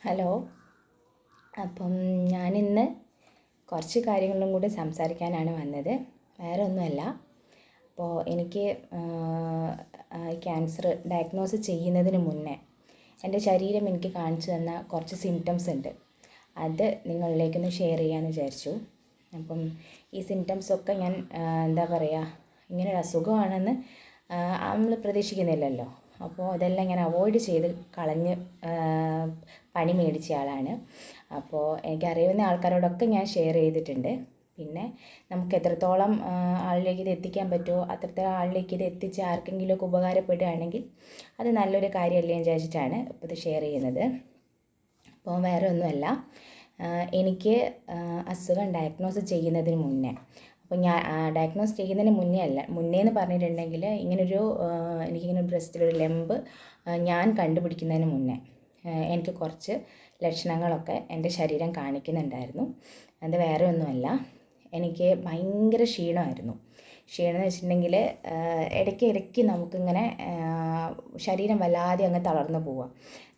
Hello. അപ്പം ഞാനിന്ന് കുറച്ച് കാര്യങ്ങളും കൂടി സംസാരിക്കാനാണ് വന്നത്. വേറെ ഒന്നുമല്ല. അപ്പോൾ എനിക്ക് ക്യാൻസർ ഡയഗ്നോസ് ചെയ്യുന്നതിന് മുന്നേ എൻ്റെ ശരീരം എനിക്ക് കാണിച്ചു തന്ന കുറച്ച് സിംറ്റംസ് ഉണ്ട്. അത് നിങ്ങളിലേക്കൊന്ന് ഷെയർ ചെയ്യാമെന്ന് വിചാരിച്ചു. അപ്പം ഈ സിംറ്റംസൊക്കെ ഞാൻ എന്താ പറയുക, ഇങ്ങനൊരു അസുഖമാണെന്ന് നമ്മൾ പ്രതീക്ഷിക്കുന്നില്ലല്ലോ. അപ്പോൾ അതെല്ലാം ഞാൻ അവോയ്ഡ് ചെയ്ത് കളഞ്ഞ് പണി മേടിച്ച ആളാണ്. അപ്പോൾ എനിക്കറിയുന്ന ആൾക്കാരോടൊക്കെ ഞാൻ ഷെയർ ചെയ്തിട്ടുണ്ട്. പിന്നെ നമുക്ക് എത്രത്തോളം ആളിലേക്ക് ഇത് എത്തിക്കാൻ പറ്റുമോ അത്രത്തോളം ആളിലേക്ക് ഇത് എത്തിച്ച് ആർക്കെങ്കിലുമൊക്കെ ഉപകാരപ്പെടുകയാണെങ്കിൽ അത് നല്ലൊരു കാര്യമല്ലേ എന്ന് വിചാരിച്ചിട്ടാണ് ഇപ്പോൾ ഇത് ഷെയർ ചെയ്യുന്നത്. അപ്പോൾ വേറെ ഒന്നുമല്ല, എനിക്ക് അസുഖം ഡയഗ്നോസ് ചെയ്യുന്നതിന് മുന്നേ, അപ്പോൾ ഞാൻ ഡയഗ്നോസ് ചെയ്യുന്നതിന് മുന്നേ എന്ന് പറഞ്ഞിട്ടുണ്ടെങ്കിൽ എനിക്കിങ്ങനെ ബ്രസ്റ്റിലൊരു ലംബ് ഞാൻ കണ്ടുപിടിക്കുന്നതിന് മുന്നേ എനിക്ക് കുറച്ച് ലക്ഷണങ്ങളൊക്കെ എൻ്റെ ശരീരം കാണിക്കുന്നുണ്ടായിരുന്നു. അത് വേറെ ഒന്നുമല്ല, എനിക്ക് ഭയങ്കര ക്ഷീണമായിരുന്നു. ക്ഷീണം എന്ന് വെച്ചിട്ടുണ്ടെങ്കിൽ ഇടയ്ക്ക് നമുക്കിങ്ങനെ ശരീരം വല്ലാതെ അങ്ങ് തളർന്നു പോവുക.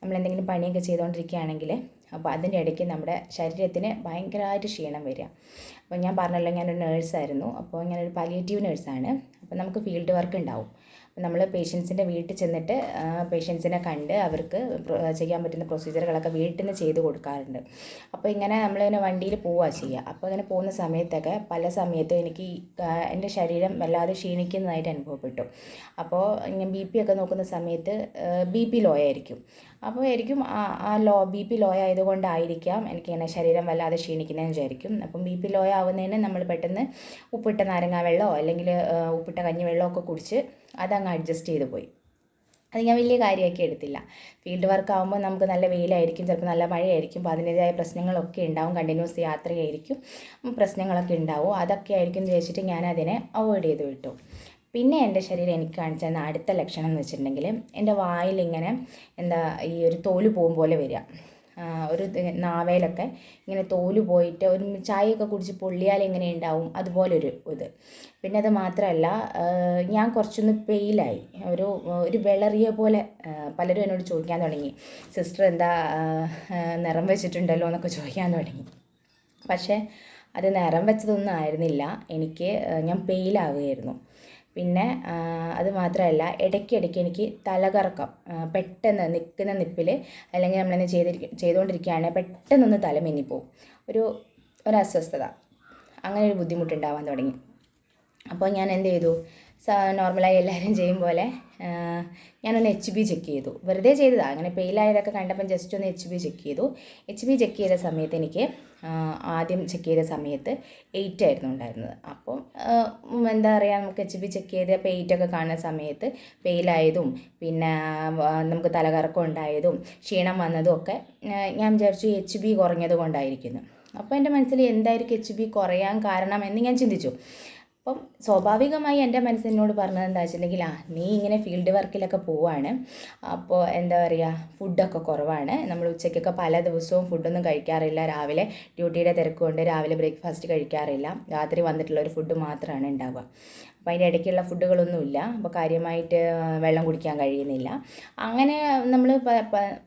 നമ്മളെന്തെങ്കിലും പണിയൊക്കെ ചെയ്തുകൊണ്ടിരിക്കുകയാണെങ്കിൽ അപ്പോൾ അതിൻ്റെ ഇടയ്ക്ക് നമ്മുടെ ശരീരത്തിന് ഭയങ്കരമായിട്ട് ക്ഷീണം വരിക. അപ്പോൾ ഞാൻ പറഞ്ഞല്ലോ, ഞാനൊരു നേഴ്സായിരുന്നു. അപ്പോൾ ഞാനൊരു പാലിയേറ്റീവ് നേഴ്സാണ്. അപ്പോൾ നമുക്ക് ഫീൽഡ് വർക്ക് ഉണ്ടാവും. നമ്മൾ പേഷ്യൻസിൻ്റെ വീട്ടിൽ ചെന്നിട്ട് പേഷ്യൻസിനെ കണ്ട് അവർക്ക് ചെയ്യാൻ പറ്റുന്ന പ്രൊസീജിയറുകളൊക്കെ വീട്ടിൽ നിന്ന് ചെയ്ത് കൊടുക്കാറുണ്ട്. അപ്പോൾ ഇങ്ങനെ നമ്മളിങ്ങനെ വണ്ടിയിൽ പോവുക ചെയ്യുക. അപ്പോൾ ഇങ്ങനെ പോകുന്ന സമയത്തൊക്കെ പല സമയത്തും എനിക്ക് എൻ്റെ ശരീരം വല്ലാതെ ക്ഷീണിക്കുന്നതായിട്ട് അനുഭവപ്പെട്ടു. അപ്പോൾ ഞാൻ ബി പി ഒക്കെ നോക്കുന്ന സമയത്ത് ബി പി ലോ ആയിരിക്കും. അപ്പോൾ ആയിരിക്കും ബി പി ലോ ആയതുകൊണ്ടായിരിക്കാം എനിക്കിങ്ങനെ ശരീരം വല്ലാതെ ക്ഷീണിക്കുന്നതെന്ന് വിചാരിക്കും. അപ്പം ബി പി ലോ ആവുന്നതിന് നമ്മൾ പെട്ടെന്ന് ഉപ്പിട്ട നാരങ്ങാ വെള്ളമോ അല്ലെങ്കിൽ ഉപ്പിട്ട കഞ്ഞിവെള്ളമോ ഒക്കെ കുടിച്ച് അതങ്ങ് അഡ്ജസ്റ്റ് ചെയ്ത് പോയി. അത് ഞാൻ വലിയ കാര്യമാക്കി എടുത്തില്ല. ഫീൽഡ് വർക്ക് ആകുമ്പോൾ നമുക്ക് നല്ല വെയിലായിരിക്കും, ചിലപ്പോൾ നല്ല മഴയായിരിക്കും. അപ്പോൾ അതിൻ്റേതായ പ്രശ്നങ്ങളൊക്കെ ഉണ്ടാവും. കണ്ടിന്യൂസ് യാത്രയായിരിക്കും, പ്രശ്നങ്ങളൊക്കെ ഉണ്ടാവും. അതൊക്കെ ആയിരിക്കും എന്ന് വിചാരിച്ചിട്ട് ഞാൻ അതിനെ അവോയ്ഡ് ചെയ്ത് വിട്ടു. പിന്നെ എൻ്റെ ശരീരം എനിക്ക് കാണിച്ചു തന്ന അടുത്ത ലക്ഷണം എന്ന് വെച്ചിട്ടുണ്ടെങ്കിൽ എൻ്റെ വായിലിങ്ങനെ ഈ ഒരു തോല് പോകും പോലെ വരിക. ഒരു നാവേലൊക്കെ ഇങ്ങനെ തോല് പോയിട്ട് ഒരു ചായയൊക്കെ കുടിച്ച് പൊള്ളിയാൽ എങ്ങനെ ഉണ്ടാവും അതുപോലൊരു ഇത്. പിന്നെ അത് മാത്രമല്ല, ഞാൻ കുറച്ചൊന്ന് പെയിലായി, ഒരു വിളറിയ പോലെ. പലരും എന്നോട് ചോദിക്കാൻ തുടങ്ങി, സിസ്റ്റർ എന്താ നിറം വെച്ചിട്ടുണ്ടല്ലോ എന്നൊക്കെ ചോദിക്കാൻ തുടങ്ങി. പക്ഷേ അത് നിറം വെച്ചതൊന്നും ആയിരുന്നില്ല, ഞാൻ പെയിലാവുകയായിരുന്നു. പിന്നെ അത് മാത്രമല്ല, ഇടയ്ക്കിടയ്ക്ക് എനിക്ക് തലകറക്കം, പെട്ടെന്ന് നിൽക്കുന്ന നിപ്പിൽ അല്ലെങ്കിൽ നമ്മളെന്നെ ചെയ്തുകൊണ്ടിരിക്കുകയാണെങ്കിൽ പെട്ടെന്നൊന്ന് തല മിന്നിപ്പോവും, ഒരു അസ്വസ്ഥത, അങ്ങനെ ഒരു ബുദ്ധിമുട്ടുണ്ടാവാൻ തുടങ്ങി. അപ്പോൾ ഞാൻ എന്ത് ചെയ്തു, നോർമലായി എല്ലാവരും ചെയ്യും പോലെ ഞാനൊന്ന് HB ചെക്ക് ചെയ്തു. വെറുതെ ചെയ്തതാണ്, അങ്ങനെ പെയിലായതൊക്കെ കണ്ടപ്പം ജസ്റ്റ് ഒന്ന് HB ചെക്ക് ചെയ്തു. HB ചെക്ക് ചെയ്ത സമയത്ത് എനിക്ക് ആദ്യം ചെക്ക് ചെയ്ത സമയത്ത് 8 ആയിരുന്നു ഉണ്ടായിരുന്നത്. അപ്പം എന്താ പറയുക, നമുക്ക് HB ചെക്ക് ചെയ്ത് അപ്പോൾ 8 ഒക്കെ കാണുന്ന സമയത്ത് പെയിലായതും പിന്നെ നമുക്ക് തലകറക്കം ഉണ്ടായതും ക്ഷീണം വന്നതും ഒക്കെ ഞാൻ വിചാരിച്ചു HB കുറഞ്ഞത് കൊണ്ടായിരിക്കുന്നു. അപ്പോൾ എൻ്റെ മനസ്സിൽ എന്തായിരിക്കും HB കുറയാൻ കാരണം എന്ന് ഞാൻ ചിന്തിച്ചു. അപ്പം സ്വാഭാവികമായി എൻ്റെ മനസ്സിനോട് പറഞ്ഞത് എന്താ വെച്ചിട്ടുണ്ടെങ്കിൽ, നീ ഇങ്ങനെ ഫീൽഡ് വർക്കിലൊക്കെ പോവാണ്, അപ്പോൾ എന്താ പറയുക, ഫുഡൊക്കെ കുറവാണ്. നമ്മൾ ഉച്ചയ്ക്കൊക്കെ പല ദിവസവും ഫുഡൊന്നും കഴിക്കാറില്ല. രാവിലെ ഡ്യൂട്ടിയുടെ തിരക്ക് കൊണ്ട് രാവിലെ ബ്രേക്ക്ഫാസ്റ്റ് കഴിക്കാറില്ല. രാത്രി വന്നിട്ടുള്ള ഒരു ഫുഡ് മാത്രമാണ് ഉണ്ടാവുക. അപ്പോൾ അതിൻ്റെ ഇടയ്ക്കുള്ള ഫുഡുകളൊന്നുമില്ല. അപ്പോൾ കാര്യമായിട്ട് വെള്ളം കുടിക്കാൻ കഴിയുന്നില്ല. അങ്ങനെ നമ്മൾ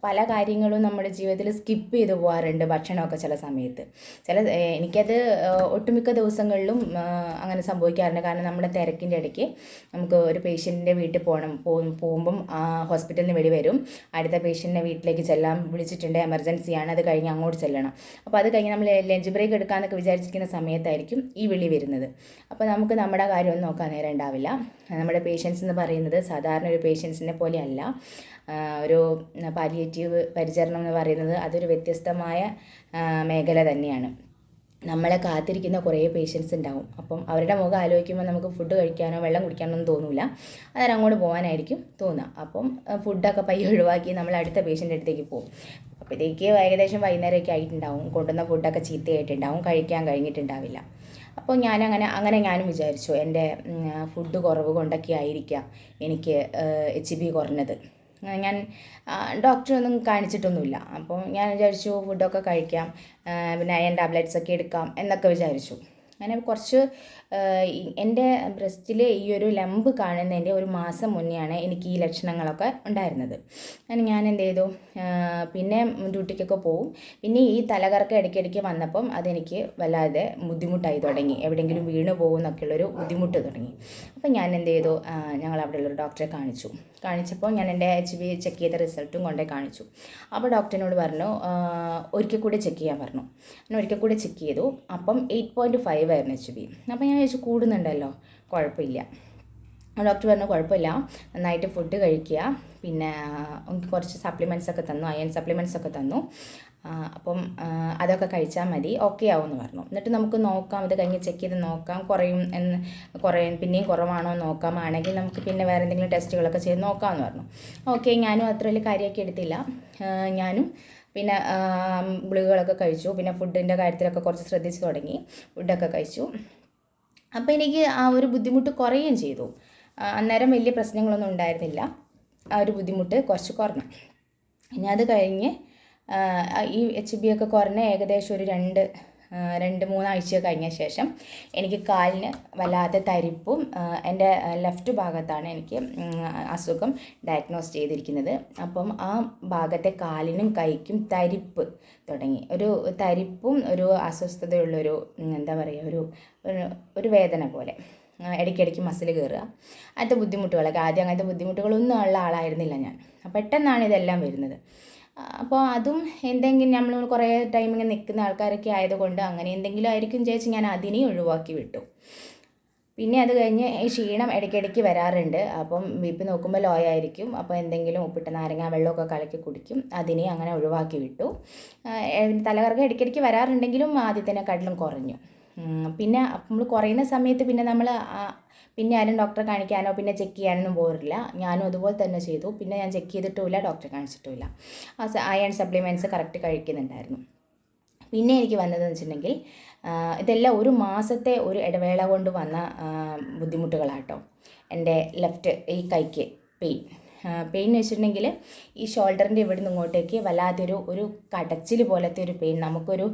പല കാര്യങ്ങളും നമ്മുടെ ജീവിതത്തിൽ സ്കിപ്പ് ചെയ്ത് പോകാറുണ്ട് ഭക്ഷണമൊക്കെ ചില സമയത്ത്. എനിക്കത് ഒട്ടുമിക്ക ദിവസങ്ങളിലും അങ്ങനെ സംഭവിക്കാറുണ്ട്. കാരണം നമ്മുടെ തിരക്കിൻ്റെ ഇടയ്ക്ക് നമുക്ക് ഒരു പേഷ്യൻറ്റിൻ്റെ വീട്ടിൽ പോകുമ്പം ഹോസ്പിറ്റലിൽ നിന്ന് വിളി വരും, അടുത്ത പേഷ്യൻറ്റിനെ വീട്ടിലേക്ക് ചെല്ലാൻ വിളിച്ചിട്ടുണ്ട്, എമർജൻസിയാണ്, അത് കഴിഞ്ഞ് അങ്ങോട്ട് ചെല്ലണം. അപ്പോൾ അത് കഴിഞ്ഞ് നമ്മൾ ലഞ്ച് ബ്രേക്ക് എടുക്കാമെന്നൊക്കെ വിചാരിച്ചിരിക്കുന്ന സമയത്തായിരിക്കും ഈ വിളി വരുന്നത്. അപ്പോൾ നമുക്ക് നമ്മുടെ കാര്യമൊന്നും നോക്കാൻ നേരം ഉണ്ടാവില്ല. നമ്മുടെ പേഷ്യൻസ് എന്ന് പറയുന്നത് സാധാരണ ഒരു പേഷ്യൻസിനെ പോലെയല്ല. ഒരു പാലിയേറ്റീവ് പരിചരണം എന്ന് പറയുന്നത് അതൊരു വ്യത്യസ്തമായ മേഖല തന്നെയാണ്. നമ്മളെ കാത്തിരിക്കുന്ന കുറേ പേഷ്യൻസ് ഉണ്ടാവും. അപ്പം അവരുടെ മുഖം ആലോചിക്കുമ്പോൾ നമുക്ക് ഫുഡ് കഴിക്കാനോ വെള്ളം കുടിക്കാനോ ഒന്നും തോന്നില്ല, അന്നേരം അങ്ങോട്ട് പോകാനായിരിക്കും തോന്നുക. അപ്പം ഫുഡൊക്കെ പയ്യെ ഒഴിവാക്കി നമ്മൾ അടുത്ത പേഷ്യൻ്റെ അടുത്തേക്ക് പോകും. അപ്പോഴത്തേക്ക് ഏകദേശം വൈകുന്നേരമൊക്കെ ആയിട്ടുണ്ടാവും, കൊണ്ടുവന്ന ഫുഡൊക്കെ ചീത്തയായിട്ടുണ്ടാവും, കഴിക്കാൻ കഴിഞ്ഞിട്ടുണ്ടാവില്ല. അപ്പോൾ അങ്ങനെ ഞാനും വിചാരിച്ചു, എൻ്റെ ഫുഡ് കുറവ് കൊണ്ടൊക്കെ ആയിരിക്കാം എനിക്ക് HB കുറഞ്ഞത്. ഞാൻ ഡോക്ടറൊന്നും കാണിച്ചിട്ടൊന്നുമില്ല. അപ്പോൾ ഞാൻ വിചാരിച്ചു ഫുഡൊക്കെ കഴിക്കാം, പിന്നെ അയൺ ടാബ്ലറ്റ്സ് ഒക്കെ എടുക്കാം എന്നൊക്കെ വിചാരിച്ചു. അങ്ങനെ കുറച്ച് എൻ്റെ ബ്രസ്റ്റിൽ ഈ ഒരു ലംബ് കാണുന്നതിൻ്റെ ഒരു മാസം മുന്നെയാണ് എനിക്ക് ഈ ലക്ഷണങ്ങളൊക്കെ ഉണ്ടായിരുന്നത്. ഞാൻ എന്ത് ചെയ്തു, പിന്നെ ഡ്യൂട്ടിക്കൊക്കെ പോവും. പിന്നെ ഈ തലകറക്കം ഇടയ്ക്കിടയ്ക്ക് വന്നപ്പം അതെനിക്ക് വല്ലാതെ ബുദ്ധിമുട്ടായി തുടങ്ങി. എവിടെയെങ്കിലും വീണ് പോകുമെന്നൊക്കെയുള്ളൊരു ബുദ്ധിമുട്ട് തുടങ്ങി. അപ്പം ഞാൻ എന്ത് ചെയ്തു, ഞങ്ങൾ അവിടെയുള്ളൊരു ഡോക്ടറെ കാണിച്ചപ്പോൾ ഞാൻ എൻ്റെ HB ചെക്ക് ചെയ്ത റിസൾട്ടും കൊണ്ടേ കാണിച്ചു. അപ്പോൾ ഡോക്ടറിനോട് പറഞ്ഞു ഒരിക്കൽ കൂടി ചെക്ക് ചെയ്യാൻ പറഞ്ഞു. ഞാൻ ഒരിക്കൽ കൂടി ചെക്ക് ചെയ്തു. അപ്പം 8.5 ആയിരുന്നു HB. അപ്പോൾ ഞാൻ വിചാരിച്ചു കൂടുന്നുണ്ടല്ലോ, കുഴപ്പമില്ല. ഡോക്ടർ പറഞ്ഞു കുഴപ്പമില്ല, നന്നായിട്ട് ഫുഡ് കഴിക്കുക, പിന്നെ എനിക്ക് കുറച്ച് സപ്ലിമെൻറ്റ്സ് ഒക്കെ തന്നു, അയൺ സപ്ലിമെൻറ്റ്സ് ഒക്കെ തന്നു. അപ്പം അതൊക്കെ കഴിച്ചാൽ മതി, ഓക്കെ ആവുമെന്ന് പറഞ്ഞു. എന്നിട്ട് നമുക്ക് നോക്കാം, ഇത് കഴിഞ്ഞ് ചെക്ക് ചെയ്ത് നോക്കാം, കുറയും പിന്നെയും കുറവാണോ നോക്കാം, ആണെങ്കിൽ നമുക്ക് പിന്നെ വേറെ എന്തെങ്കിലും ടെസ്റ്റുകളൊക്കെ ചെയ്ത് നോക്കാമെന്ന് പറഞ്ഞു. ഓക്കെ, ഞാനും അത്ര വലിയ കാര്യമൊക്കെ എടുത്തില്ല. ഞാനും പിന്നെ ഗുളികകളൊക്കെ കഴിച്ചു. പിന്നെ ഫുഡിൻ്റെ കാര്യത്തിലൊക്കെ കുറച്ച് ശ്രദ്ധിച്ച് തുടങ്ങി, ഫുഡൊക്കെ കഴിച്ചു. അപ്പോൾ എനിക്ക് ആ ഒരു ബുദ്ധിമുട്ട് കുറയുകയും ചെയ്തു. അന്നേരം വലിയ പ്രശ്നങ്ങളൊന്നും ഉണ്ടായിരുന്നില്ല. ആ ഒരു ബുദ്ധിമുട്ട് കുറച്ച് കുറഞ്ഞു. ഇനി അത് കഴിഞ്ഞ് ഈ HB ഒക്കെ കുറഞ്ഞ് ഏകദേശം ഒരു 2-3 ആഴ്ച കഴിഞ്ഞ ശേഷം എനിക്ക് കാലിന് വല്ലാതെ തരിപ്പും, എൻ്റെ ലെഫ്റ്റ് ഭാഗത്താണ് എനിക്ക് അസുഖം ഡയഗ്നോസ് ചെയ്തിരിക്കുന്നത്. അപ്പം ആ ഭാഗത്തെ കാലിനും കൈക്കും തരിപ്പ് തുടങ്ങി. ഒരു തരിപ്പും ഒരു അസ്വസ്ഥതയുള്ളൊരു എന്താ പറയുക, ഒരു വേദന പോലെ, ഇടയ്ക്കിടയ്ക്ക് മസിൽ കയറുക, അങ്ങനത്തെ ബുദ്ധിമുട്ടുകളൊക്കെ. ആദ്യം അങ്ങനത്തെ ബുദ്ധിമുട്ടുകളൊന്നും ഉള്ള ആളായിരുന്നില്ല ഞാൻ. പെട്ടെന്നാണ് ഇതെല്ലാം വരുന്നത്. അപ്പോൾ അതും എന്തെങ്കിലും നമ്മൾ കുറേ ടൈം ഇങ്ങനെ നിൽക്കുന്ന ആൾക്കാരൊക്കെ ആയതുകൊണ്ട് അങ്ങനെ എന്തെങ്കിലും ആയിരിക്കും വിചാരിച്ച് ഞാൻ അതിനെയും ഒഴിവാക്കി വിട്ടു. പിന്നെ അത് കഴിഞ്ഞ് ഈ ക്ഷീണം ഇടയ്ക്കിടയ്ക്ക് വരാറുണ്ട്. അപ്പം BP നോക്കുമ്പോൾ ലോ ആയിരിക്കും. അപ്പോൾ എന്തെങ്കിലും ഉപ്പിട്ട നാരങ്ങ വെള്ളമൊക്കെ കലക്കി കുടിക്കും, അതിനെ അങ്ങനെ ഒഴിവാക്കി വിട്ടു. തലകറക്കം ഇടയ്ക്കിടയ്ക്ക് വരാറുണ്ടെങ്കിലും ആദ്യത്തേനെക്കാട്ടിലും കുറഞ്ഞു. പിന്നെ നമ്മൾ കുറയുന്ന സമയത്ത് പിന്നെ നമ്മൾ പിന്നെ ആരും ഡോക്ടറെ കാണിക്കാനോ പിന്നെ ചെക്ക് ചെയ്യാനൊന്നും പോരില്ല. ഞാനും അതുപോലെ തന്നെ ചെയ്തു. പിന്നെ ഞാൻ ചെക്ക് ചെയ്തിട്ടുമില്ല, ഡോക്ടറെ കാണിച്ചിട്ടുമില്ല. അയൺ സപ്ലിമെൻറ്റ്സ് കറക്റ്റ് കഴിക്കുന്നുണ്ടായിരുന്നു. പിന്നെ എനിക്ക് വന്നതെന്ന് വെച്ചിട്ടുണ്ടെങ്കിൽ ഇതെല്ലാം ഒരു മാസത്തെ ഒരു ഇടവേള കൊണ്ട് വന്ന ബുദ്ധിമുട്ടുകളാട്ടോ. എൻ്റെ ലെഫ്റ്റ് ഈ കൈക്ക് പെയിൻ എന്ന് വെച്ചിട്ടുണ്ടെങ്കിൽ ഈ ഷോൾഡറിൻ്റെ ഇവിടെ നിന്ന് ഇങ്ങോട്ടേക്ക് വല്ലാത്തൊരു കടച്ചിൽ പോലത്തെ ഒരു പെയിൻ. നമുക്കൊരു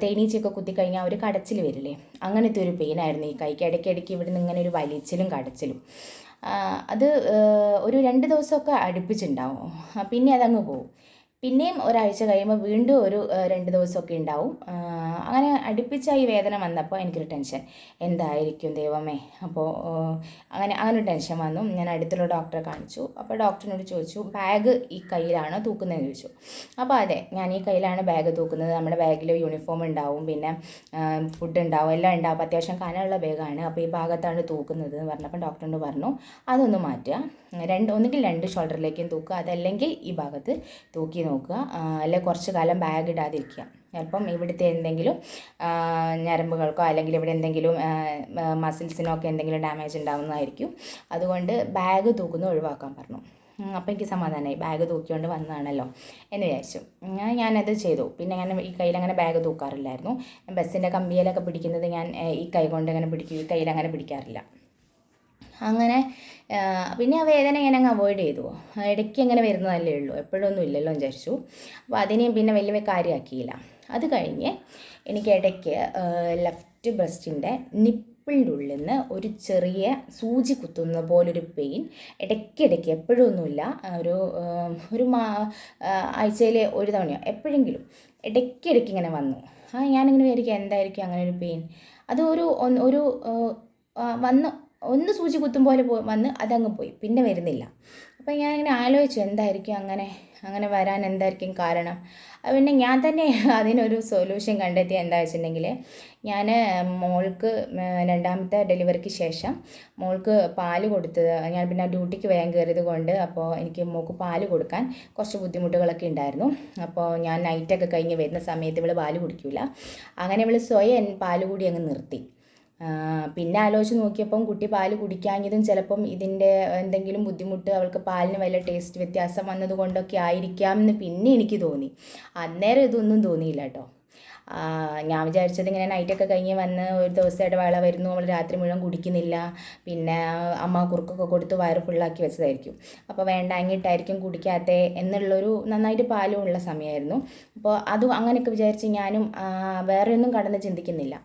തേനീച്ചയൊക്കെ കുത്തിക്കഴിഞ്ഞാൽ ഒരു കടച്ചിൽ വരില്ലേ, അങ്ങനത്തെ ഒരു പെയിനായിരുന്നു ഈ കൈക്ക്. ഇടയ്ക്കിടയ്ക്ക് ഇവിടെ നിന്ന് ഇങ്ങനെ ഒരു വലിച്ചിലും കടച്ചിലും. അത് ഒരു 2 ദിവസമൊക്കെ അടുപ്പിച്ചുണ്ടാവും. പിന്നെ അതങ്ങ് പോകും. പിന്നെയും ഒരാഴ്ച കഴിയുമ്പോൾ വീണ്ടും ഒരു 2 ദിവസമൊക്കെ ഉണ്ടാവും. അങ്ങനെ അടുപ്പിച്ചായി വേദന വന്നപ്പോൾ എനിക്കൊരു ടെൻഷൻ, എന്തായിരിക്കും ദൈവമേ. അപ്പോൾ അങ്ങനെ ടെൻഷൻ വന്നു. ഞാൻ അടുത്തുള്ള ഡോക്ടറെ കാണിച്ചു. അപ്പോൾ ഡോക്ടറിനോട് ചോദിച്ചു, ബാഗ് ഈ കയ്യിലാണോ തൂക്കുന്നതെന്ന് ചോദിച്ചു. അപ്പോൾ അതെ, ഞാൻ ഈ കയ്യിലാണ് ബാഗ് തൂക്കുന്നത്. നമ്മുടെ ബാഗിൽ യൂണിഫോം ഉണ്ടാവും, പിന്നെ ഫുഡ് ഉണ്ടാവും, എല്ലാം ഉണ്ടാവും. അപ്പോൾ അത്യാവശ്യം കനമുള്ള ബാഗാണ്. അപ്പോൾ ഈ ഭാഗത്താണ് തൂക്കുന്നത് എന്ന് പറഞ്ഞപ്പോൾ ഡോക്ടറിനോട് പറഞ്ഞു അതൊന്ന് മാറ്റുക, ഒന്നുകിൽ 2 ഷോൾഡറിലേക്കും തൂക്കുക, അതല്ലെങ്കിൽ ഈ ഭാഗത്ത് തൂക്കി നോക്കുക, അല്ലെങ്കിൽ കുറച്ച് കാലം ബാഗ് ഇടാതിരിക്കുക. ചിലപ്പം ഇവിടുത്തെ എന്തെങ്കിലും ഞരമ്പുകൾക്കോ അല്ലെങ്കിൽ ഇവിടെ എന്തെങ്കിലും മസിൽസിനോ ഒക്കെ എന്തെങ്കിലും ഡാമേജ് ഉണ്ടാകുന്നതായിരിക്കും. അതുകൊണ്ട് ബാഗ് തൂക്കുന്നത് ഒഴിവാക്കാൻ പറഞ്ഞു. അപ്പോൾ എനിക്ക് സമാധാനമായി, ബാഗ് തൂക്കിക്കൊണ്ട് വന്നതാണല്ലോ എന്ന് വിചാരിച്ചു. ഞാനത് ചെയ്തു. പിന്നെ ഞാൻ ഈ കയ്യിലങ്ങനെ ബാഗ് തൂക്കാറില്ലായിരുന്നു. ബസ്സിൻ്റെ കമ്പിയിലൊക്കെ പിടിക്കുന്നത് ഞാൻ ഈ കൈ കൊണ്ട് അങ്ങനെ പിടിക്കും, ഈ കയ്യിലങ്ങനെ പിടിക്കാറില്ല. അങ്ങനെ പിന്നെ ആ വേദന ഞാനങ്ങ് അവോയ്ഡ് ചെയ്തു. ഇടയ്ക്ക് അങ്ങനെ വരുന്നതല്ലേ ഉള്ളൂ, എപ്പോഴൊന്നും ഇല്ലല്ലോ എന്ന് വിചാരിച്ചു. അപ്പോൾ അതിനെയും പിന്നെ വലിയ കാര്യമാക്കിയില്ല. അത് കഴിഞ്ഞ് എനിക്ക് ഇടയ്ക്ക് ലെഫ്റ്റ് ബ്രസ്റ്റിൻ്റെ നിപ്പിളിൻ്റെ ഉള്ളിൽ നിന്ന് ഒരു ചെറിയ സൂചി കുത്തുന്ന പോലൊരു പെയിൻ ഇടയ്ക്കിടയ്ക്ക്, എപ്പോഴൊന്നുമില്ല, ഒരു ആഴ്ചയിൽ ഒരു തവണയോ എപ്പോഴെങ്കിലും ഇടയ്ക്കിടയ്ക്ക് ഇങ്ങനെ വന്നു. ഞാനിങ്ങനെ വിചാരിക്കും എന്തായിരിക്കും അങ്ങനെ ഒരു പെയിൻ. അത് ഒരു വന്ന് ഒന്ന് സൂചി കുത്തും പോലെ വന്ന് അതങ്ങ് പോയി, പിന്നെ വരുന്നില്ല. അപ്പോൾ ഞാനിങ്ങനെ ആലോചിച്ചു എന്തായിരിക്കും അങ്ങനെ വരാൻ എന്തായിരിക്കും കാരണം. പിന്നെ ഞാൻ തന്നെ അതിനൊരു സൊല്യൂഷൻ കണ്ടെത്തി. എന്താ വെച്ചിട്ടുണ്ടെങ്കിൽ ഞാൻ മോൾക്ക് 2ാമത്തെ ഡെലിവറിക്ക് ശേഷം മോൾക്ക് പാല് കൊടുത്തത്, ഞാൻ പിന്നെ ഡ്യൂട്ടിക്ക് വേഗം കയറിയത് കൊണ്ട് അപ്പോൾ എനിക്ക് മോൾക്ക് പാല് കൊടുക്കാൻ കുറച്ച് ബുദ്ധിമുട്ടുകളൊക്കെ ഉണ്ടായിരുന്നു. അപ്പോൾ ഞാൻ നൈറ്റൊക്കെ കഴിഞ്ഞ് വരുന്ന സമയത്ത് ഇവൾ പാല് കുടിക്കില്ല. അങ്ങനെ ഇവൾ സ്വയം പാല് കൂടി അങ്ങ് നിർത്തി. പിന്നെ ആലോചിച്ച് നോക്കിയപ്പം കുട്ടി പാല് കുടിക്കാഞ്ഞതും ചിലപ്പം ഇതിൻ്റെ എന്തെങ്കിലും ബുദ്ധിമുട്ട്, അവൾക്ക് പാലിന് വല്ല ടേസ്റ്റ് വ്യത്യാസം വന്നതുകൊണ്ടൊക്കെ ആയിരിക്കാം എന്ന് പിന്നെ എനിക്ക് തോന്നി. അന്നേരം ഇതൊന്നും തോന്നിയില്ല കേട്ടോ. ഞാൻ വിചാരിച്ചത് ഇങ്ങനെ നൈറ്റൊക്കെ കഴിഞ്ഞ് വന്ന് ഒരു ദിവസം ഇടവേള വരുന്നു, അവൾ രാത്രി മുഴുവൻ കുടിക്കുന്നില്ല, പിന്നെ അമ്മ കുറുക്കൊക്കെ കൊടുത്ത് വയറ് ഫുള്ളാക്കി വെച്ചതായിരിക്കും, അപ്പോൾ വേണ്ടാങ്ങിട്ടായിരിക്കും കുടിക്കാത്തത് എന്നുള്ളൊരു, നന്നായിട്ട് പാലും ഉള്ള സമയമായിരുന്നു. അപ്പോൾ അതും അങ്ങനെയൊക്കെ വിചാരിച്ച് ഞാനും വേറെ ഒന്നും കടന്ന് ചിന്തിക്കുന്നില്ല.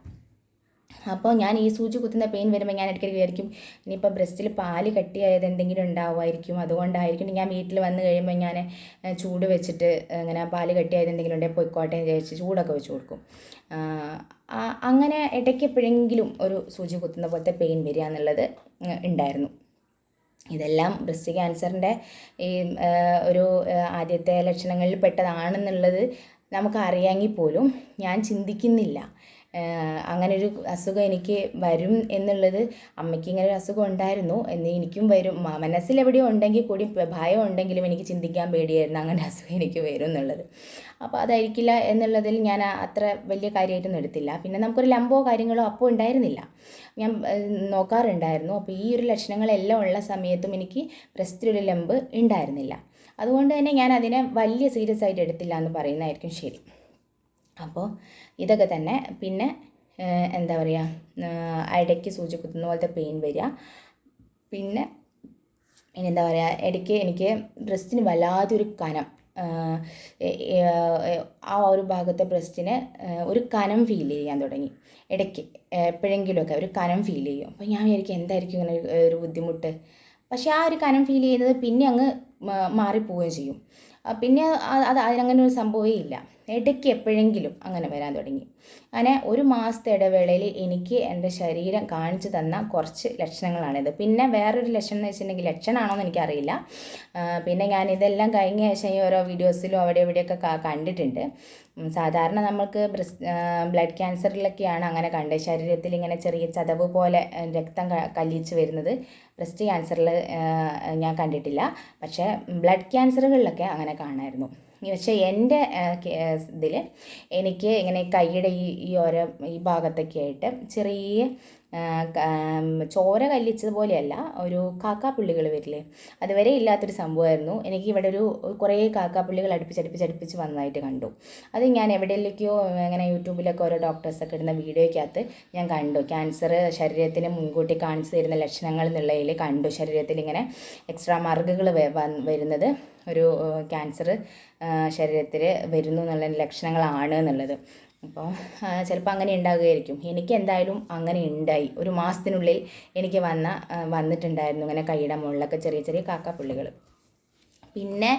അപ്പോൾ ഞാൻ ഈ സൂചി കുത്തുന്ന പെയിൻ വരുമ്പോൾ ഞാൻ ഇടയ്ക്കിടയ്ക്ക് വിചാരിക്കും ഇനിയിപ്പോൾ ബ്രസ്റ്റിൽ പാല് കട്ടിയായത് എന്തെങ്കിലും ഉണ്ടാവുമായിരിക്കും, അതുകൊണ്ടായിരിക്കും. ഞാൻ വീട്ടിൽ വന്ന് കഴിയുമ്പോൾ ഞാൻ ചൂട് വെച്ചിട്ട് ഇങ്ങനെ പാല് കട്ടിയായത് എന്തെങ്കിലും ഉണ്ടെങ്കിൽ പൊയ്ക്കോട്ടെ എന്ന് വിചാരിച്ച് ചൂടൊക്കെ വെച്ച് കൊടുക്കും. അങ്ങനെ ഇടയ്ക്ക് എപ്പോഴെങ്കിലും ഒരു സൂചി കുത്തുന്ന പോലത്തെ പെയിൻ വരിക എന്നുള്ളത് ഉണ്ടായിരുന്നു. ഇതെല്ലാം ബ്രസ്റ്റ് ക്യാൻസറിൻ്റെ ഈ ഒരു ആദ്യത്തെ ലക്ഷണങ്ങളിൽ പെട്ടതാണെന്നുള്ളത് നമുക്കറിയാമെങ്കിൽ പോലും ഞാൻ ചിന്തിക്കുന്നില്ല അങ്ങനൊരു അസുഖം എനിക്ക് വരും എന്നുള്ളത്. അമ്മയ്ക്ക് ഇങ്ങനെ ഒരു അസുഖം ഉണ്ടായിരുന്നു എന്ന് എനിക്കും വരും, മനസ്സിലെവിടെയോ ഉണ്ടെങ്കിൽ കൂടി ഭയം ഉണ്ടെങ്കിലും എനിക്ക് ചിന്തിക്കാൻ പേടിയായിരുന്നു അങ്ങനെ അസുഖം എനിക്ക് വരും എന്നുള്ളത്. അപ്പോൾ അതായിരിക്കില്ല എന്നുള്ളതിൽ ഞാൻ അത്ര വലിയ കാര്യമായിട്ടൊന്നും എടുത്തില്ല. പിന്നെ നമുക്കൊരു ലംബോ കാര്യങ്ങളോ അപ്പോൾ ഉണ്ടായിരുന്നില്ല, ഞാൻ നോക്കാറുണ്ടായിരുന്നു. അപ്പോൾ ഈ ഒരു ലക്ഷണങ്ങളെല്ലാം ഉള്ള സമയത്തും എനിക്ക് ബ്രസ്റ്റിലൊരു ലംബ് ഉണ്ടായിരുന്നില്ല. അതുകൊണ്ട് തന്നെ ഞാൻ അതിനെ വലിയ സീരിയസ് ആയിട്ട് എടുത്തില്ല എന്ന് പറയുന്നതായിരിക്കും ശരി. അപ്പോൾ ഇതൊക്കെ തന്നെ. പിന്നെ എന്താ പറയുക, ഇടയ്ക്ക് സൂചി കുത്തുന്ന പോലത്തെ പെയിൻ വരിക. പിന്നെ ഇനി എന്താ പറയുക, ഇടയ്ക്ക് എനിക്ക് ബ്രസ്റ്റിന് വല്ലാതൊരു കനം, ആ ഒരു ഭാഗത്തെ ബ്രസ്റ്റിന് ഒരു കനം ഫീൽ ചെയ്യാൻ തുടങ്ങി. ഇടയ്ക്ക് എപ്പോഴെങ്കിലുമൊക്കെ ഒരു കനം ഫീൽ ചെയ്യും. അപ്പോൾ ഞാൻ വിചാരിക്കും എന്തായിരിക്കും ഇങ്ങനെ ഒരു ബുദ്ധിമുട്ട്. പക്ഷേ ആ ഒരു കനം ഫീൽ ചെയ്യുന്നത് പിന്നെ അങ്ങ് മാറിപ്പോവുകയും ചെയ്യും. പിന്നെ അതിനങ്ങനെ ഒരു സംഭവമേ ഇല്ല. ഇടയ്ക്ക് എപ്പോഴെങ്കിലും അങ്ങനെ വരാൻ തുടങ്ങി. അങ്ങനെ ഒരു മാസത്തെ ഇടവേളയിൽ എനിക്ക് എൻ്റെ ശരീരം കാണിച്ചു തന്ന കുറച്ച് ലക്ഷണങ്ങളാണിത്. പിന്നെ വേറൊരു ലക്ഷണം എന്ന് വെച്ചിട്ടുണ്ടെങ്കിൽ, ലക്ഷണമാണോ എന്ന് എനിക്കറിയില്ല, പിന്നെ ഞാൻ ഇതെല്ലാം കഴിഞ്ഞ ശേഷം ഓരോ വീഡിയോസിലും അവിടെ ഇവിടെയൊക്കെ കണ്ടിട്ടുണ്ട്. സാധാരണ നമുക്ക് ബ്ലഡ് ക്യാൻസറിലൊക്കെയാണ് അങ്ങനെ കണ്ടത്, ശരീരത്തിൽ ഇങ്ങനെ ചെറിയ ചതവ് പോലെ രക്തം കല്ലിച്ച് വരുന്നത്. ബ്രസ്റ്റ് ക്യാൻസറിൽ ഞാൻ കണ്ടിട്ടില്ല, പക്ഷേ ബ്ലഡ് ക്യാൻസറുകളിലൊക്കെ അങ്ങനെ കാണാമായിരുന്നു. പക്ഷേ എൻ്റെ ഇതിൽ എനിക്ക് ഇങ്ങനെ കൈയുടെ ഈ ഭാഗത്തൊക്കെ ആയിട്ട് ചെറിയ ചോര കല്ലിച്ചതുപോലെയല്ല, ഒരു കാക്കാപ്പുള്ളികൾ വരില്ലേ, അതുവരെ ഇല്ലാത്തൊരു സംഭവമായിരുന്നു. എനിക്ക് ഇവിടെ കുറേ കാക്കാപ്പുള്ളികൾ അടുപ്പിച്ച് വന്നതായിട്ട് കണ്ടു. അത് ഞാൻ എവിടെയൊക്കെയോ ഇങ്ങനെ യൂട്യൂബിലൊക്കെ ഓരോ ഡോക്ടേഴ്സൊക്കെ ഇടുന്ന വീഡിയോയ്ക്കകത്ത് ഞാൻ കണ്ടു. ക്യാൻസർ ശരീരത്തിന് മുൻകൂട്ടി കാണിച്ചു തരുന്ന ലക്ഷണങ്ങൾ എന്നുള്ളതിൽ കണ്ടു. ശരീരത്തിൽ ഇങ്ങനെ എക്സ്ട്രാ മാർഗങ്ങൾ വരുന്നത് ഒരു ക്യാൻസർ ശരീരത്തിൽ വരുന്നു എന്നുള്ള ലക്ഷണങ്ങളാണ് എന്നുള്ളത്. അപ്പോൾ ചിലപ്പോൾ അങ്ങനെ ഉണ്ടാകുമായിരിക്കും. എനിക്ക് എന്തായാലും അങ്ങനെ ഉണ്ടായി. ഒരു മാസത്തിനുള്ളിൽ എനിക്ക് വന്നിട്ടുണ്ടായിരുന്നു ഇങ്ങനെ കൈയുടെ മുകളിലൊക്കെ ചെറിയ ചെറിയ കാക്കാപ്പുള്ളികൾ. പിന്നെ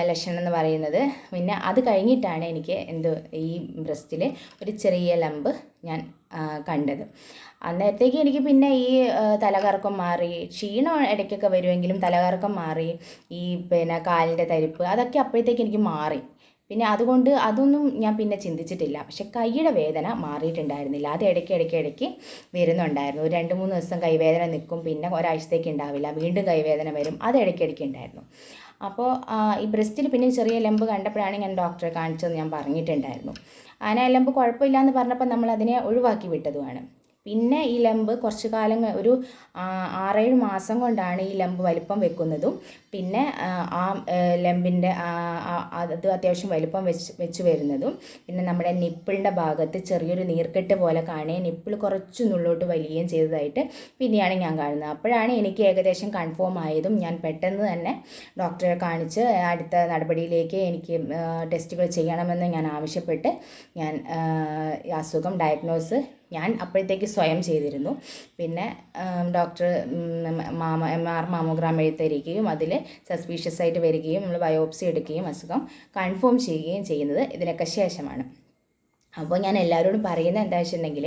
ലക്ഷണം എന്ന് പറയുന്നത്, പിന്നെ അത് കഴിഞ്ഞിട്ടാണ് എനിക്ക് ഈ ബ്രസ്റ്റിൽ ഒരു ചെറിയ ലംബ് ഞാൻ കണ്ടത്. അന്നേരത്തേക്ക് എനിക്ക് പിന്നെ ഈ തലകറക്കം മാറി, ക്ഷീണം ഇടയ്ക്കൊക്കെ വരുമെങ്കിലും തലകറക്കം മാറി, ഈ പിന്നെ കാലിൻ്റെ തരിപ്പ് അതൊക്കെ അപ്പോഴത്തേക്ക് എനിക്ക് മാറി. പിന്നെ അതുകൊണ്ട് അതൊന്നും ഞാൻ പിന്നെ ചിന്തിച്ചിട്ടില്ല. പക്ഷെ കൈയുടെ വേദന മാറിയിട്ടുണ്ടായിരുന്നില്ല. അത് ഇടയ്ക്ക് വരുന്നുണ്ടായിരുന്നു. ഒരു 2-3 ദിവസം കൈവേദന നിൽക്കും, പിന്നെ ഒരാഴ്ചത്തേക്ക് ഉണ്ടാവില്ല, വീണ്ടും കൈവേദന വരും. അത് ഇടയ്ക്ക് ഉണ്ടായിരുന്നു. അപ്പോൾ ഈ ബ്രസ്റ്റിൽ പിന്നെ ചെറിയ ലംബ് കണ്ടപ്പോഴാണ് ഞാൻ ഡോക്ടറെ കാണിച്ചതെന്ന് ഞാൻ പറഞ്ഞിട്ടുണ്ടായിരുന്നു. അങ്ങനെ ലംബ് കുഴപ്പമില്ല എന്ന് പറഞ്ഞപ്പോൾ നമ്മൾ അതിനെ ഒഴിവാക്കി വിട്ടതുമാണ്. പിന്നെ ഈ ലംബ് കുറച്ച് കാലം, ഒരു 6-7 മാസം കൊണ്ടാണ് ഈ ലംബ് വലിപ്പം വെക്കുന്നതും. പിന്നെ ആ ലംബിൻ്റെ അത് അത്യാവശ്യം വലിപ്പം വെച്ച് വരുന്നതും. പിന്നെ നമ്മുടെ നിപ്പിളിൻ്റെ ഭാഗത്ത് ചെറിയൊരു നീർക്കെട്ട് പോലെ കാണുകയും നിപ്പിൾ കുറച്ച് നുള്ളോട്ട് വലിയുകയും ചെയ്തതായിട്ട് പിന്നെയാണ് ഞാൻ കാണുന്നത്. അപ്പോഴാണ് എനിക്ക് ഏകദേശം കൺഫേം ആയതും ഞാൻ പെട്ടെന്ന് തന്നെ ഡോക്ടറെ കാണിച്ച് അടുത്ത നടപടിയിലേക്ക് എനിക്ക് ടെസ്റ്റുകൾ ചെയ്യണമെന്ന് ഞാൻ ആവശ്യപ്പെട്ട് ഞാൻ അസുഖം ഡയഗ്നോസ് ഞാൻ അപ്പോഴത്തേക്ക് സ്വയം ചെയ്തിരുന്നു. പിന്നെ ഡോക്ടർ MR മാമോഗ്രാം എഴുതിത്തരികയും അതിൽ സസ്പീഷ്യസ് ആയിട്ട് വരികയും നമ്മൾ ബയോപ്സി എടുക്കുകയും അസുഖം കൺഫേം ചെയ്യുകയും ചെയ്യുന്നത് ഇതിനൊക്കെ ശേഷമാണ്. അപ്പോൾ ഞാൻ എല്ലാവരോടും പറയുന്നത് എന്താ വെച്ചിട്ടുണ്ടെങ്കിൽ,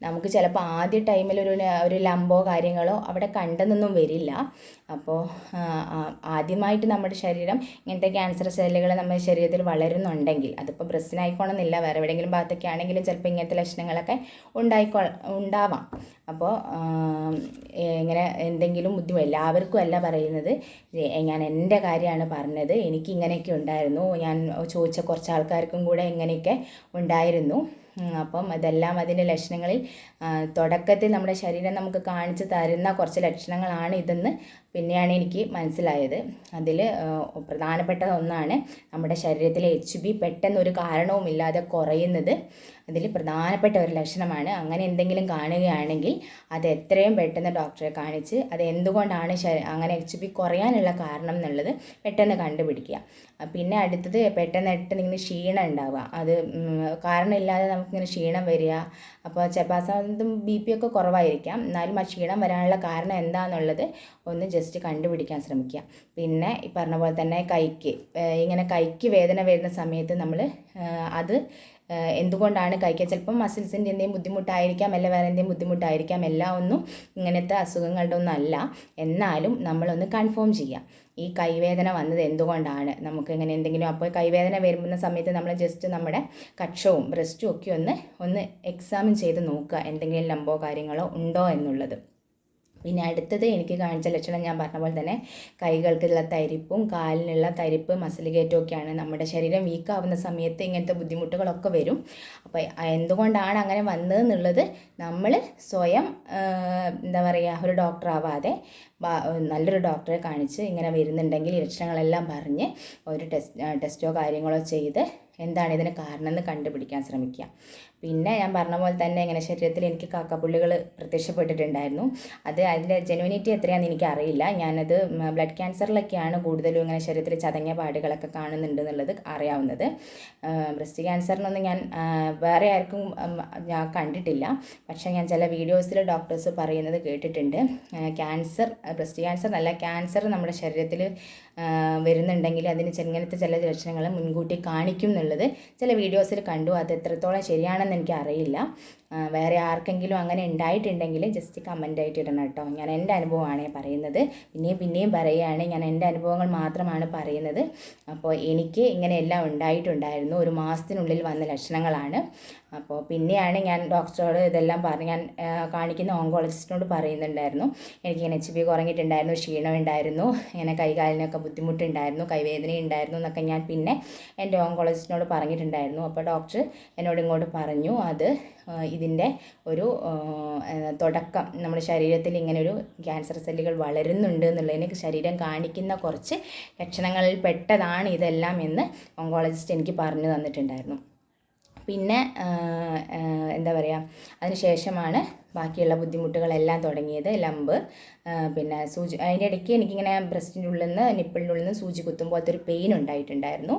നമുക്ക് ചിലപ്പോൾ ആദ്യ ടൈമിൽ ഒരു ലംബോ കാര്യങ്ങളോ അവിടെ കണ്ടെന്നൊന്നും വരില്ല. അപ്പോൾ ആദ്യമായിട്ട് നമ്മുടെ ശരീരം ഇങ്ങനത്തെ ക്യാൻസർ സെല്ലുകൾ നമ്മുടെ ശരീരത്തിൽ വളരുന്നുണ്ടെങ്കിൽ, അതിപ്പോൾ ബ്രസ്റ്റിനായിക്കോണമെന്നില്ല, വേറെ എവിടെയെങ്കിലും ഭാഗത്തൊക്കെ ആണെങ്കിലും ചിലപ്പോൾ ഇങ്ങനത്തെ ലക്ഷണങ്ങളൊക്കെ ഉണ്ടാവാം. അപ്പോൾ ഇങ്ങനെ എന്തെങ്കിലും ബുദ്ധിമുട്ട് എല്ലാവർക്കും അല്ല പറയുന്നത്, ഞാൻ എൻ്റെ കാര്യമാണ് പറഞ്ഞത്. എനിക്ക് ഇങ്ങനെയൊക്കെ ഉണ്ടായിരുന്നു, ഞാൻ ചോദിച്ച കുറച്ച് ആൾക്കാർക്കും കൂടെ ഇങ്ങനെയൊക്കെ ഉണ്ടായിരുന്നു. അപ്പം ഇതെല്ലാം അതിൻ്റെ ലക്ഷണങ്ങളിൽ തുടക്കത്തിൽ നമ്മുടെ ശരീരം നമുക്ക് കാണിച്ചു തരുന്ന കുറച്ച് ലക്ഷണങ്ങളാണ് ഇതെന്ന് പിന്നെയാണ് എനിക്ക് മനസ്സിലായത്. അതിൽ പ്രധാനപ്പെട്ട ഒന്നാണ് നമ്മുടെ ശരീരത്തിലെ HB പെട്ടെന്നൊരു കാരണവുമില്ലാതെ കുറയുന്നത്. അതിൽ പ്രധാനപ്പെട്ട ഒരു ലക്ഷണമാണ്. അങ്ങനെ എന്തെങ്കിലും കാണുകയാണെങ്കിൽ അത് എത്രയും പെട്ടെന്ന് ഡോക്ടറെ കാണിച്ച് അത് എന്തുകൊണ്ടാണ് അങ്ങനെ HB കുറയാനുള്ള കാരണം എന്നുള്ളത് പെട്ടെന്ന് കണ്ടുപിടിക്കുക. പിന്നെ അടുത്തത് പെട്ടെന്നായിട്ട് ഇങ്ങനെ ക്ഷീണം ഉണ്ടാവുക. അത് കാരണമില്ലാതെ നമുക്കിങ്ങനെ ക്ഷീണം വരിക. അപ്പോൾ ചിലപ്പോൾ ആ സമയത്തും BP ഒക്കെ കുറവായിരിക്കാം, എന്നാലും ആ ക്ഷീണം വരാനുള്ള കാരണം എന്താണെന്നുള്ളത് ഒന്ന് ജസ്റ്റ് കണ്ടുപിടിക്കാൻ ശ്രമിക്കുക. പിന്നെ ഈ പറഞ്ഞ പോലെ തന്നെ ഇങ്ങനെ കൈക്ക് വേദന വരുന്ന സമയത്ത് നമ്മൾ അത് എന്തുകൊണ്ടാണ് കൈക്ക് ചിലപ്പം മസിൽസിൻ്റെ എന്തെങ്കിലും ബുദ്ധിമുട്ടായിരിക്കാം, അല്ല വേറെ എന്തെങ്കിലും ബുദ്ധിമുട്ടായിരിക്കാം. എല്ലാം ഒന്നും ഇങ്ങനത്തെ അസുഖങ്ങളുടെ ഒന്നും അല്ല. എന്നാലും നമ്മളൊന്ന് കൺഫേം ചെയ്യാം ഈ കൈവേദന വന്നത് എന്തുകൊണ്ടാണ്. നമുക്ക് ഇങ്ങനെ എന്തെങ്കിലും അപ്പോൾ കൈവേദന വരുന്ന സമയത്ത് നമ്മൾ ജസ്റ്റ് നമ്മുടെ കക്ഷവും ബ്രസ്റ്റും ഒക്കെ ഒന്ന് എക്സാമിൻ ചെയ്ത് നോക്കുക, എന്തെങ്കിലും ലംബോ കാര്യങ്ങളോ ഉണ്ടോ എന്നുള്ളത്. പിന്നെ അടുത്തത് എനിക്ക് കാണിച്ച ലക്ഷണം ഞാൻ പറഞ്ഞ പോലെ തന്നെ കൈകൾക്കുള്ള തരിപ്പും കാലിനുള്ള തരിപ്പ് മസിൽ കയറ്റമൊക്കെയാണ്. നമ്മുടെ ശരീരം വീക്കാവുന്ന സമയത്ത് ഇങ്ങനത്തെ ബുദ്ധിമുട്ടുകളൊക്കെ വരും. അപ്പോൾ എന്തുകൊണ്ടാണ് അങ്ങനെ വന്നതെന്നുള്ളത് നമ്മൾ സ്വയം എന്താ പറയുക, ഒരു ഡോക്ടറാവാതെ നല്ലൊരു ഡോക്ടറെ കാണിച്ച് ഇങ്ങനെ വരുന്നുണ്ടെങ്കിൽ ഈ ലക്ഷണങ്ങളെല്ലാം പറഞ്ഞ് ഒരു ടെസ്റ്റോ കാര്യങ്ങളോ ചെയ്ത് എന്താണ് ഇതിന് കാരണം എന്ന് കണ്ടുപിടിക്കാൻ ശ്രമിക്കുക. പിന്നെ ഞാൻ പറഞ്ഞ പോലെ തന്നെ ഇങ്ങനെ ശരീരത്തിൽ എനിക്ക് കാക്കപ്പുള്ളികൾ പ്രത്യക്ഷപ്പെട്ടിട്ടുണ്ടായിരുന്നു. അതിൻ്റെ ജെനുവിനിറ്റി എത്രയാണെന്ന് എനിക്കറിയില്ല. ഞാനത് ബ്ലഡ് ക്യാൻസറിലൊക്കെയാണ് കൂടുതലും ഇങ്ങനെ ശരീരത്തിൽ ചതഞ്ഞ പാടുകളൊക്കെ കാണുന്നുണ്ട് എന്നുള്ളത് അറിയാവുന്നത്. ബ്രസ്റ്റ് ക്യാൻസറിനൊന്നും ഞാൻ വേറെ ആർക്കും ഞാൻ കണ്ടിട്ടില്ല. പക്ഷേ ഞാൻ ചില വീഡിയോസിൽ ഡോക്ടേഴ്സ് പറയുന്നത് കേട്ടിട്ടുണ്ട്. ബ്രസ്റ്റ് ക്യാൻസർ നല്ല ക്യാൻസർ നമ്മുടെ ശരീരത്തിൽ വരുന്നുണ്ടെങ്കിൽ അതിന് ഇങ്ങനത്തെ ചില ലക്ഷണങ്ങൾ മുൻകൂട്ടി കാണിക്കും എന്നുള്ളത് ചില വീഡിയോസിൽ കണ്ടു. അത് എത്രത്തോളം ശരിയാണെന്ന് എനിക്ക് അറിയില്ല. വേറെ ആർക്കെങ്കിലും അങ്ങനെ ഉണ്ടായിട്ടുണ്ടെങ്കിൽ ജസ്റ്റ് കമൻ്റായിട്ട് ഇടണം കേട്ടോ. ഞാൻ എൻ്റെ അനുഭവമാണ് പറയുന്നത്. പിന്നെയും പറയുകയാണ്, ഞാൻ എൻ്റെ അനുഭവങ്ങൾ മാത്രമാണ് പറയുന്നത്. അപ്പോൾ എനിക്ക് ഇങ്ങനെയെല്ലാം ഉണ്ടായിട്ടുണ്ടായിരുന്നു. ഒരു മാസത്തിനുള്ളിൽ വന്ന ലക്ഷണങ്ങളാണ്. അപ്പോൾ പിന്നെയാണ് ഞാൻ ഡോക്ടറോട് ഇതെല്ലാം പറഞ്ഞ് ഞാൻ കാണിക്കുന്ന ഓങ്കോളജിസ്റ്റിനോട് പറയുന്നുണ്ടായിരുന്നു, എനിക്കിങ്ങനെ HB കുറഞ്ഞിട്ടുണ്ടായിരുന്നു, ക്ഷീണം ഉണ്ടായിരുന്നു, ഇങ്ങനെ കൈകാലിനൊക്കെ ബുദ്ധിമുട്ടുണ്ടായിരുന്നു, കൈവേദന ഉണ്ടായിരുന്നു എന്നൊക്കെ ഞാൻ പിന്നെ എൻ്റെ ഓങ്കോളജിസ്റ്റിനോട് പറഞ്ഞിട്ടുണ്ടായിരുന്നു. അപ്പോൾ ഡോക്ടർ എന്നോട് ഇങ്ങോട്ട് പറഞ്ഞു, അത് ഇതിൻ്റെ ഒരു തുടക്കം നമ്മുടെ ശരീരത്തിൽ ഇങ്ങനെ ഒരു ക്യാൻസർ സെല്ലുകൾ വളരുന്നുണ്ട് എന്നുള്ളതിന് ശരീരം കാണിക്കുന്ന കുറച്ച് ലക്ഷണങ്ങളിൽ പെട്ടതാണ് ഇതെല്ലാം എന്ന് ഓങ്കോളജിസ്റ്റ് എനിക്ക് പറഞ്ഞു തന്നിട്ടുണ്ടായിരുന്നു. പിന്നെ എന്താ പറയുക, അതിന് ശേഷമാണ് ബാക്കിയുള്ള ബുദ്ധിമുട്ടുകളെല്ലാം തുടങ്ങിയത്. ലംബ്, പിന്നെ സൂചി, അതിൻ്റെ ഇടയ്ക്ക് എനിക്കിങ്ങനെ ബ്രസ്റ്റിൻ്റെ ഉള്ളിൽ നിന്ന് നിപ്പിളിൻ്റെ ഉള്ളിൽ നിന്ന് സൂചി കുത്തുമ്പോഴത്തെ ഒരു പെയിൻ ഉണ്ടായിട്ടുണ്ടായിരുന്നു.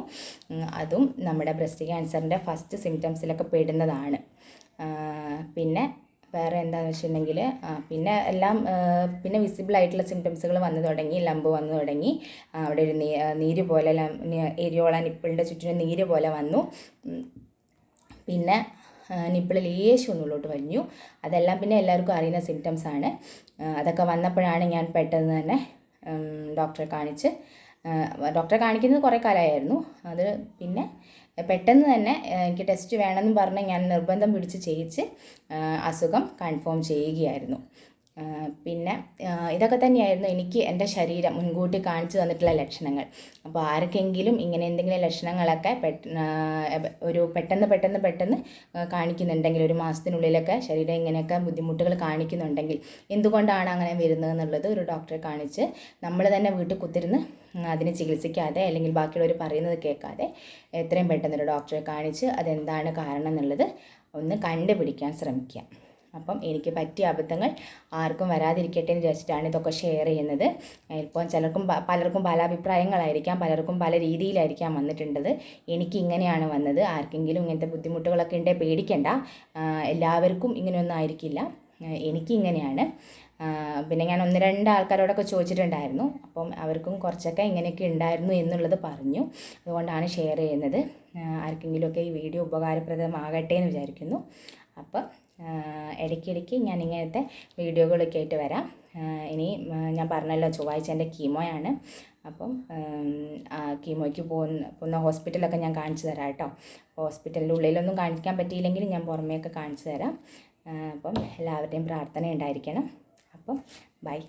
അതും നമ്മുടെ ബ്രസ്റ്റ് ക്യാൻസറിൻ്റെ ഫസ്റ്റ് സിംറ്റംസിലൊക്കെ പെടുന്നതാണ്. പിന്നെ വേറെ എന്താണെന്ന് വെച്ചിട്ടുണ്ടെങ്കിൽ പിന്നെ എല്ലാം പിന്നെ വിസിബിൾ ആയിട്ടുള്ള സിംറ്റംസുകൾ വന്നു തുടങ്ങി. ലംബ് വന്നു തുടങ്ങി, അവിടെ ഒരു നീര് പോലെ ഏരിയോള നിപ്പിളിൻ്റെ ചുറ്റിനും നീര് പോലെ വന്നു. പിന്നെ നിപ്പിളിൽ ലേശം ഒന്നുള്ളോട്ട് വലിഞ്ഞു. അതെല്ലാം പിന്നെ എല്ലാവർക്കും അറിയുന്ന സിംറ്റംസാണ്. അതൊക്കെ വന്നപ്പോഴാണ് ഞാൻ പെട്ടെന്ന് തന്നെ ഡോക്ടറെ കാണിക്കുന്നത് കുറേ കാലമായിരുന്നു. അത് പിന്നെ പെട്ടെന്ന് തന്നെ എനിക്ക് ടെസ്റ്റ് വേണമെന്ന് പറഞ്ഞ് ഞാൻ നിർബന്ധം പിടിച്ച് ചെയ്യിച്ച് അസുഖം കൺഫേം ചെയ്യുകയായിരുന്നു. പിന്നെ ഇതൊക്കെ തന്നെയായിരുന്നു എനിക്ക് എൻ്റെ ശരീരം മുൻകൂട്ടി കാണിച്ചു തന്നിട്ടുള്ള ലക്ഷണങ്ങൾ. അപ്പോൾ ആർക്കെങ്കിലും ഇങ്ങനെ എന്തെങ്കിലും ലക്ഷണങ്ങളൊക്കെ പെട്ടെന്ന് കാണിക്കുന്നുണ്ടെങ്കിൽ, ഒരു മാസത്തിനുള്ളിലൊക്കെ ശരീരം ഇങ്ങനെയൊക്കെ ബുദ്ധിമുട്ടുകൾ കാണിക്കുന്നുണ്ടെങ്കിൽ എന്തുകൊണ്ടാണ് അങ്ങനെ വരുന്നത് എന്നുള്ളത് ഒരു ഡോക്ടറെ കാണിച്ച് നമ്മൾ തന്നെ വീട്ടിൽ കുത്തിരുന്ന് അതിനെ ചികിത്സിക്കാതെ അല്ലെങ്കിൽ ബാക്കിയുള്ളവർ പറയുന്നത് കേൾക്കാതെ എത്രയും പെട്ടെന്ന് ഒരു ഡോക്ടറെ കാണിച്ച് അതെന്താണ് കാരണം എന്നുള്ളത് ഒന്ന് കണ്ടുപിടിക്കാൻ ശ്രമിക്കുക. അപ്പം എനിക്ക് പറ്റിയ അബദ്ധങ്ങൾ ആർക്കും വരാതിരിക്കട്ടെ എന്ന് വിചാരിച്ചിട്ടാണ് ഇതൊക്കെ ഷെയർ ചെയ്യുന്നത്. ഇപ്പോൾ പലർക്കും പല അഭിപ്രായങ്ങളായിരിക്കാം, പലർക്കും പല രീതിയിലായിരിക്കാം വന്നിട്ടുള്ളത്. എനിക്ക് ഇങ്ങനെയാണ് വന്നത്. ആർക്കെങ്കിലും ഇങ്ങനത്തെ ബുദ്ധിമുട്ടുകളൊക്കെ ഉണ്ടെങ്കിൽ പേടിക്കണ്ട, എല്ലാവർക്കും ഇങ്ങനെയൊന്നും ആയിരിക്കില്ല. എനിക്കിങ്ങനെയാണ്. പിന്നെ ഞാൻ 1-2 ആൾക്കാരോടൊക്കെ ചോദിച്ചിട്ടുണ്ടായിരുന്നു. അപ്പം അവർക്കും കുറച്ചൊക്കെ ഇങ്ങനെയൊക്കെ ഉണ്ടായിരുന്നു എന്നുള്ളത് പറഞ്ഞു. അതുകൊണ്ടാണ് ഷെയർ ചെയ്യുന്നത്. ആർക്കെങ്കിലുമൊക്കെ ഈ വീഡിയോ ഉപകാരപ്രദമാകട്ടെ എന്ന് വിചാരിക്കുന്നു. അപ്പം ഇടയ്ക്കിടയ്ക്ക് ഞാൻ ഇങ്ങനത്തെ വീഡിയോകളൊക്കെ ആയിട്ട് വരാം. ഇനി ഞാൻ പറഞ്ഞല്ലോ, ചൊവ്വാഴ്ച എൻ്റെ കീമോയാണ്. അപ്പം കീമോയ്ക്ക് പോകുന്ന ഹോസ്പിറ്റലൊക്കെ ഞാൻ കാണിച്ചു തരാം കേട്ടോ. ഹോസ്പിറ്റലിൻ്റെ ഉള്ളിലൊന്നും കാണിക്കാൻ പറ്റിയില്ലെങ്കിൽ ഞാൻ പുറമേയൊക്കെ കാണിച്ചു തരാം. അപ്പം എല്ലാവരുടെയും പ്രാർത്ഥന ഉണ്ടായിരിക്കണം. അപ്പം ബൈ.